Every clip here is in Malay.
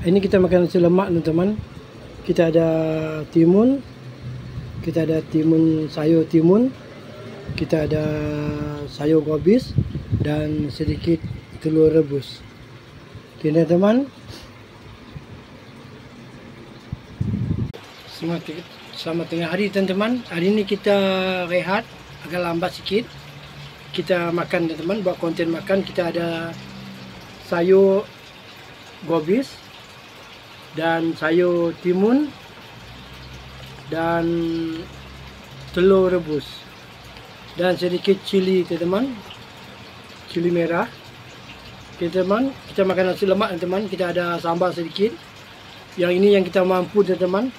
Ini kita makan nasi lemak teman-teman. Kita ada timun. Kita ada sayur timun. Kita ada sayur gobis dan sedikit telur rebus. Oke teman-teman. Selamat tengah hari teman-teman. Hari ini kita rehat agak lambat sikit. Kita makan teman-teman, buat konten makan. Kita ada sayur gobis dan sayur timun dan telur rebus dan sedikit cili teman-teman, cili merah. Oke teman, kita makan nasi lemak teman-teman. Kita ada sambal sedikit. Yang ini yang kita mampu teman-teman.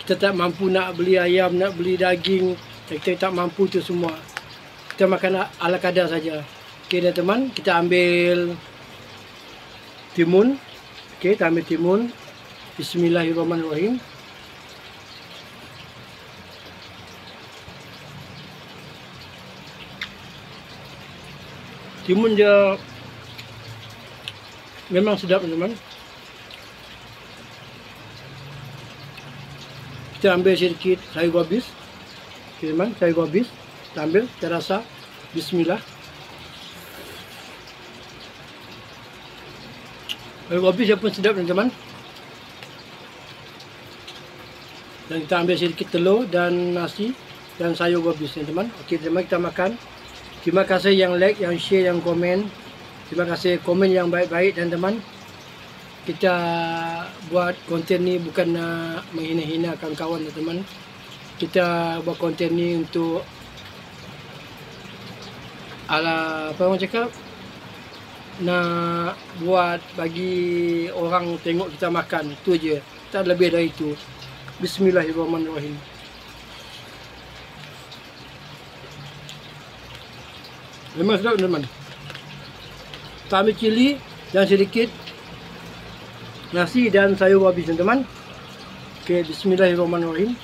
Kita tak mampu nak beli ayam, nak beli daging, kita tak mampu itu semua. Kita makan ala kadar saja. Oke teman-teman, kita ambil timun. Oke, kita ambil timun. Bismillahirrahmanirrahim. Timun dia memang sedap teman-teman. Kita ambil sedikit sayur gobis. Oke teman, sayur gobis. Kita ambil, kita rasa. Bismillah. Sayur gobis dia pun sedap teman-teman. Dan kita ambil sedikit telur dan nasi dan sayur gobis teman-teman. Okey teman, kita makan. Terima kasih yang like, yang share, yang komen. Terima kasih komen yang baik-baik teman-teman. Kita buat konten ni bukan nak menghina-hina kawan-kawan teman-teman. Kita buat konten ni untuk ala apa orang cakap, nak buat bagi orang tengok kita makan, itu je, tak lebih dari itu. Bismillahirrahmanirrahim. Memang sedap teman-teman. Kita ambil cili dan sedikit nasi dan sayur gobis teman-teman. Okey, bismillahirrahmanirrahim.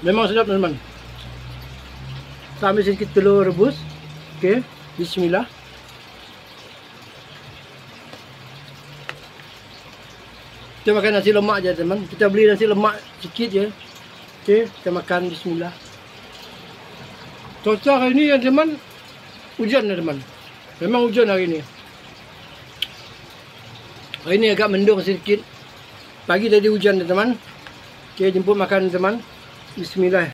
Memang sedap teman-teman. Kita ambil sedikit telur rebus. Okey, bismillah. Kita makan nasi lemak je teman. Kita beli nasi lemak sikit je. Okey, kita makan, bismillah. Cuaca hari ni teman, hujan teman. Memang hujan hari ni. Hari ni agak mendung sedikit. Pagi tadi hujan teman. Okey, jemput makan teman. Bismillah.